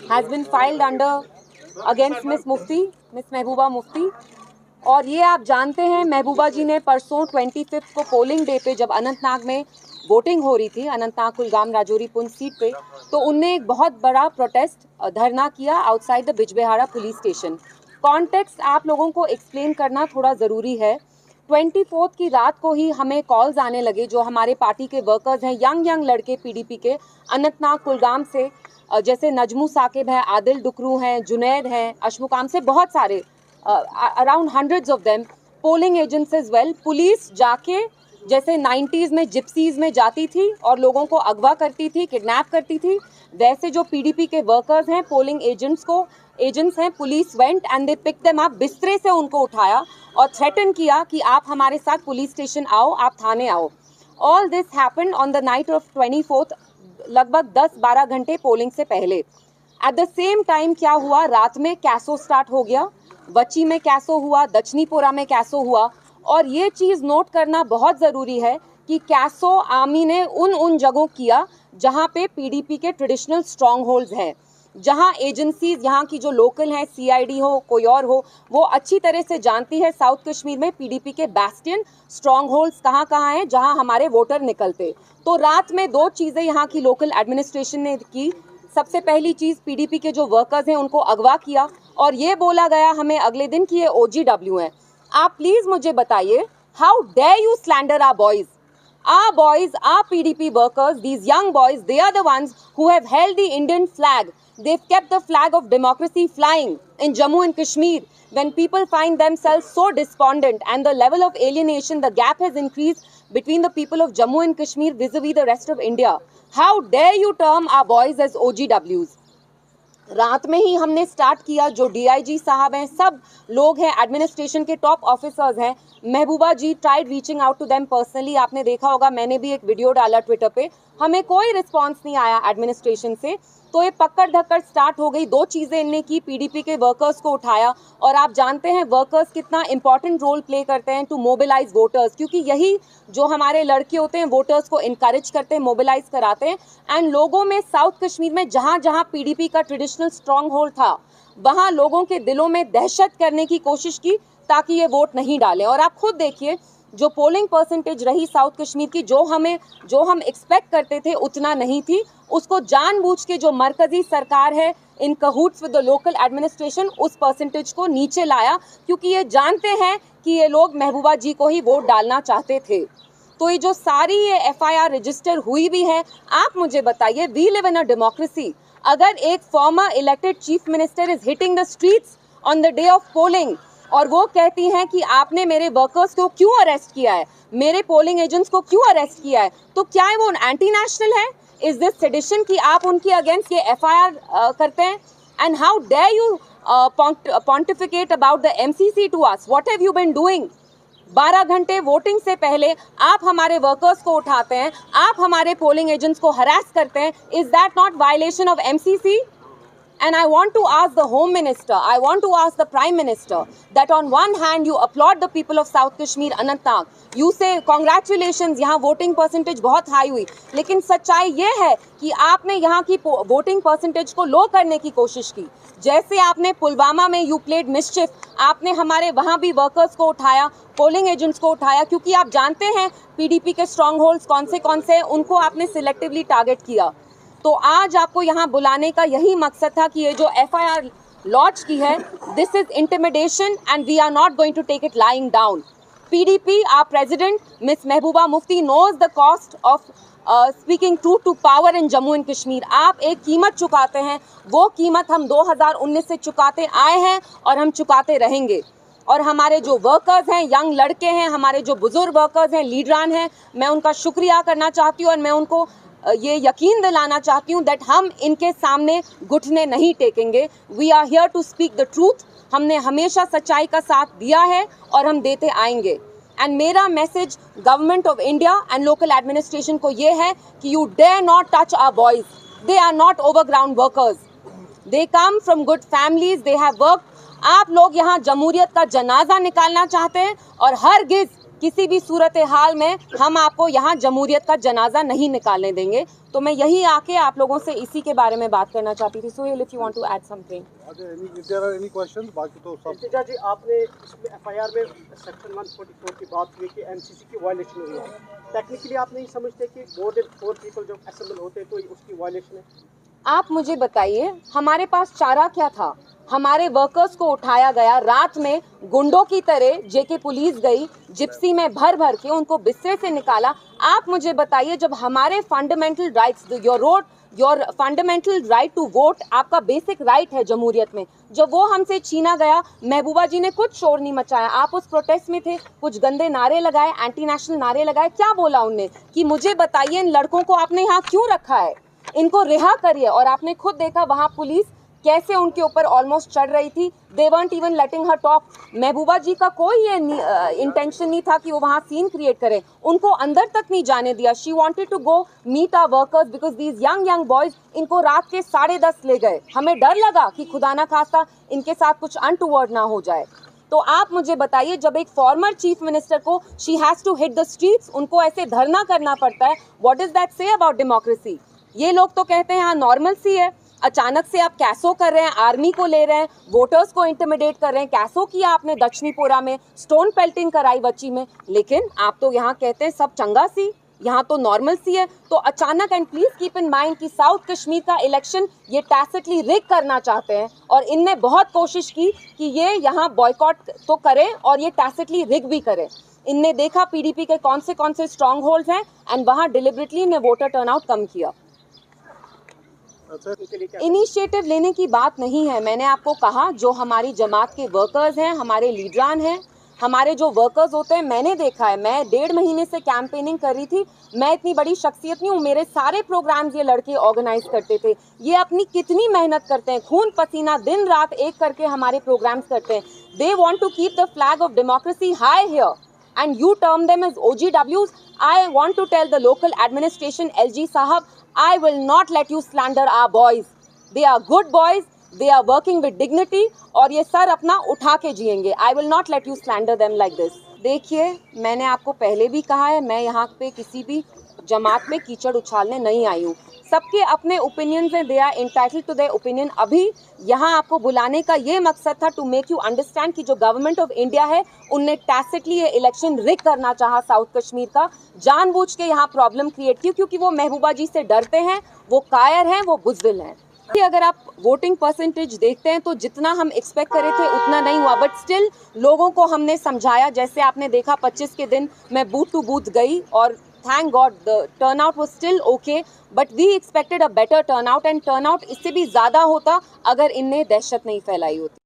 has been filed against Miss Mehbooba Mufti। और ये आप जानते हैं महबूबा जी ने परसों 25 को पोलिंग डे पे जब अनंतनाग में वोटिंग हो रही थी, अनंतनाग कुलगाम राजौरी पुंछ सीट पे, तो उनने एक बहुत बड़ा प्रोटेस्ट धरना किया outside the Bijbehara police station. Context आप लोगों को एक्सप्लेन करना थोड़ा ज़रूरी है। 24 की रात को ही हमें कॉल्स आने लगे, जो हमारे पार्टी के वर्कर्स हैं, यंग लड़के पीडीपी के अनंतनाग कुलगाम से, जैसे नजमू साकिब है, आदिल डुकरू हैं, जुनैद हैं, अशमुकाम से बहुत सारे, around hundreds of them, polling agents as well. Police जाके जैसे 90s में जिप्सीज में जाती थी और लोगों को अगवा करती थी, किडनैप करती थी, वैसे जो पीडीपी के वर्कर्स हैं, पोलिंग एजेंट्स हैं, police went and they pick them up, बिस्तरे से उनको उठाया और थ्रेटन किया कि आप हमारे साथ पुलिस स्टेशन आओ, आप थाने आओ। All this happened on the night of 24, लगभग 10-12 घंटे पोलिंग से पहले। एट द सेम टाइम क्या हुआ, रात में कैसो स्टार्ट हो गया, वची में कैसो हुआ, दक्षिणीपुरा में कैसो हुआ। और ये चीज़ नोट करना बहुत ज़रूरी है कि कैसो आर्मी ने उन जगहों किया जहाँ पे पीडीपी के ट्रेडिशनल स्ट्रॉन्ग होल्ड्स हैं, जहाँ एजेंसीज यहाँ की जो लोकल हैं, सीआईडी हो कोई और हो, वो अच्छी तरह से जानती है साउथ कश्मीर में पीडीपी के बैस्टियन स्ट्रॉन्ग होल्ड्स कहाँ हैं जहाँ हमारे वोटर निकलते। तो रात में दो चीज़ें यहाँ की लोकल एडमिनिस्ट्रेशन ने की। सबसे पहली चीज़, पीडीपी के जो वर्कर्स हैं उनको अगवा किया और ये बोला गया हमें अगले दिन कि ये OGW हैं। आप प्लीज़ मुझे बताइए, how dare you slander our boys? Our boys, our PDP workers, these young boys, they are the ones who have held the Indian flag. They've kept the flag of democracy flying in Jammu and Kashmir. When people find themselves so despondent and the level of alienation, the gap has increased between the people of Jammu and Kashmir vis-a-vis the rest of India. How dare you term our boys as OGWs? रात में ही हमने start किया। जो DIG साहब हैं, सब लोग हैं, एडमिनिस्ट्रेशन के टॉप ऑफिसर्स हैं, Mehbooba ji tried reaching out to them personally. आपने देखा होगा, मैंने भी एक वीडियो डाला ट्विटर पे, हमें कोई रिस्पांस नहीं आया एडमिनिस्ट्रेशन से। तो ये पकड़ धक्कड़ स्टार्ट हो गई। दो चीज़ें इनने की, पीडीपी के वर्कर्स को उठाया, और आप जानते हैं वर्कर्स कितना इंपॉर्टेंट रोल प्ले करते हैं टू मोबिलाइज वोटर्स, क्योंकि यही जो हमारे लड़के होते हैं वोटर्स को इनकरेज करते हैं, मोबिलाइज कराते हैं। एंड लोगों में साउथ कश्मीर में जहाँ जहाँ पीडीपी का ट्रेडिशनल स्ट्रॉन्ग होल्ड था, वहाँ लोगों के दिलों में दहशत करने की कोशिश की ताकि ये वोट नहीं डालें। और आप खुद देखिए, जो पोलिंग परसेंटेज रही साउथ कश्मीर की, जो हम एक्सपेक्ट करते थे उतना नहीं थी। उसको जानबूझ के जो मरकजी सरकार है इन कहूट्स विद द लोकल एडमिनिस्ट्रेशन, उस परसेंटेज को नीचे लाया, क्योंकि ये जानते हैं कि ये लोग महबूबा जी को ही वोट डालना चाहते थे। तो ये जो सारी ये FIR रजिस्टर हुई भी है, आप मुझे बताइए, we live in a democracy. अगर एक former elected chief minister is hitting the streets on the day of polling और वो कहती हैं कि आपने मेरे वर्कर्स को क्यों अरेस्ट किया है, मेरे पोलिंग एजेंट्स को क्यों अरेस्ट किया है, तो क्या है वो एंटी नेशनल है? इज दिस सेडिशन कि आप उनके अगेंस्ट ये FIR करते हैं? And how dare you pontificate about the MCC to us? What have you been doing? 12 घंटे वोटिंग से पहले आप हमारे वर्कर्स को उठाते हैं, आप हमारे पोलिंग एजेंट्स को हरास करते हैं। Is that not violation of MCC? And I want to ask the Home Minister, I want to ask the Prime Minister, that on one hand you applaud the people of South Kashmir, Anantnag, you say congratulations, यहाँ voting percentage बहुत high हुई, लेकिन सच्चाई ये है कि आपने यहाँ की वोटिंग परसेंटेज को लो करने की कोशिश की। जैसे आपने पुलवामा में यू प्लेड मिसचिफ, आपने हमारे वहाँ भी वर्कर्स को उठाया, पोलिंग एजेंट्स को उठाया, क्योंकि आप जानते हैं पीडीपी के स्ट्रॉन्ग होल्ड्स कौन से हैं, उनको आपने सिलेक्टिवली टारगेट किया। तो आज आपको यहाँ बुलाने का यही मकसद था कि ये जो FIR लॉन्च की है, this is intimidation and we are not going to take it lying down. PDP, our president, Miss Mehbooba Mufti, knows the cost of speaking truth to power in Jammu and Kashmir. आप एक कीमत चुकाते हैं, वो कीमत हम 2019 से चुकाते आए हैं और हम चुकाते रहेंगे। और हमारे जो वर्कर्स हैं, यंग लड़के हैं, हमारे जो बुजुर्ग वर्कर्स हैं, लीडरान हैं, मैं उनका शुक्रिया करना चाहती हूँ और मैं उनको ये यकीन दिलाना चाहती हूँ दैट हम इनके सामने घुटने नहीं टेकेंगे। We are here to speak the truth. हमने हमेशा सच्चाई का साथ दिया है और हम देते आएंगे। एंड मेरा message government of India and local administration को ये है कि you dare not touch our boys. They are not overground workers, they come from good families, they have work. आप लोग यहाँ जमहूरियत का जनाजा निकालना चाहते हैं और हरगिज किसी भी सूरत हाल में हम आपको यहाँ जमहूरियत का जनाजा नहीं निकालने देंगे। तो मैं यही आके आप लोगों से इसी के बारे में बात करना चाहती थी। Sohail, if you want to add something. Any question? बाकी तो सब इल्तिजा जी, आपने इसमें एफआईआर में सेक्शन 144 की बात हुई कि एमसीसी की वायलेशन हुई है। टेक्निकली आप नहीं समझते कि मोर देन 4 पीपल जब असेंबल होते हैं तो उसकी वायलेशन है? आप मुझे बताइए, हमारे पास चारा क्या था? हमारे वर्कर्स को उठाया गया, रात में गुंडों की तरह जेके पुलिस गई, जिप्सी में भर भर के उनको बिस्तर से निकाला। आप मुझे बताइए, जब हमारे fundamental rights, your fundamental right to vote, आपका बेसिक राइट है जमहूरियत में, जब वो हमसे छीना गया, महबूबा जी ने कुछ शोर नहीं मचाया। आप उस प्रोटेस्ट में थे, कुछ गंदे नारे लगाए, एंटी नेशनल नारे लगाए। क्या बोला उनने कि मुझे बताइए इन लड़कों को आपने यहाँ क्यों रखा है, इनको रिहा करिए। और आपने खुद देखा वहां पुलिस कैसे उनके ऊपर ऑलमोस्ट चढ़ रही थी। दे weren't even letting her talk। महबूबा जी का कोई ये इंटेंशन नहीं था कि वो वहाँ सीन क्रिएट करें, उनको अंदर तक नहीं जाने दिया। She wanted to go meet our workers because these young boys, इनको रात के 10:30 ले गए। हमें डर लगा कि खुदा ना खास्ता इनके साथ कुछ अनटूवर्ड ना हो जाए। तो आप मुझे बताइए, जब एक फॉर्मर चीफ मिनिस्टर को she has to hit the streets, उनको ऐसे धरना करना पड़ता है, what does that say about democracy? ये लोग तो कहते हैं हाँ नॉर्मल सी है, अचानक से आप कैसो कर रहे हैं, आर्मी को ले रहे हैं, वोटर्स को इंटिमिडेट कर रहे हैं। कैसो किया आपने दक्षिणीपुरा में, स्टोन पेल्टिंग कराई वच्ची में, लेकिन आप तो यहाँ कहते हैं सब चंगा सी, यहाँ तो नॉर्मल सी है। तो अचानक, and please keep in mind कि साउथ कश्मीर का इलेक्शन ये टैसिटली रिग करना चाहते हैं, और इनने बहुत कोशिश की कि ये यहाँ बॉयकॉट तो करें और ये टैसिटली रिग भी करें। इनने देखा पीडीपी के कौन से स्ट्रॉन्ग होल्ड्स हैं, एंड वहाँ डिलिबरेटली इन्हें वोटर टर्नआउट कम किया। इनिशिएटिव लेने की बात नहीं है। मैंने आपको कहा, जो हमारी जमात के वर्कर्स हैं, हमारे लीडरान हैं, हमारे जो वर्कर्स होते हैं, मैंने देखा है। मैं 1.5 महीने से कैंपेनिंग कर रही थी। मैं इतनी बड़ी शख्सियत नहीं हूँ, मेरे सारे प्रोग्राम्स ये लड़के ऑर्गेनाइज करते थे। ये अपनी कितनी मेहनत करते हैं, खून पसीना दिन रात एक करके हमारे प्रोग्राम्स करते हैं। They want to keep the flag of democracy high here, and you term them as OGWs. I want to tell the local administration, LG Sahab, I will not let you slander our boys. They are good boys, they are working with dignity, और ये sir अपना उठा के जिएंगे। I will not let you slander them like this. देखिए, मैंने आपको पहले भी कहा है, मैं यहाँ पे किसी भी जमात में कीचड़ उछालने नहीं आई हूँ। सबके अपने ओपिनियंस हैं, they are entitled to their opinion. अभी यहाँ आपको बुलाने का ये मकसद था टू मेक यू अंडरस्टैंड कि जो गवर्नमेंट ऑफ इंडिया है, उनने टैसिटली ये इलेक्शन रिग करना चाहा साउथ कश्मीर का, जानबूझ के यहाँ प्रॉब्लम क्रिएट की, क्योंकि वो महबूबा जी से डरते हैं, वो कायर हैं, वो बुज़दिल हैं। अगर आप वोटिंग परसेंटेज देखते हैं तो जितना हम एक्सपेक्ट करे थे उतना नहीं हुआ, बट स्टिल लोगों को हमने समझाया। जैसे आपने देखा 25 के दिन मैं बूथ टू बूथ गई, और thank God the turnout was still okay, but we expected a better turnout, and turnout इससे भी ज़्यादा होता अगर इनने दहशत नहीं फैलाई होती।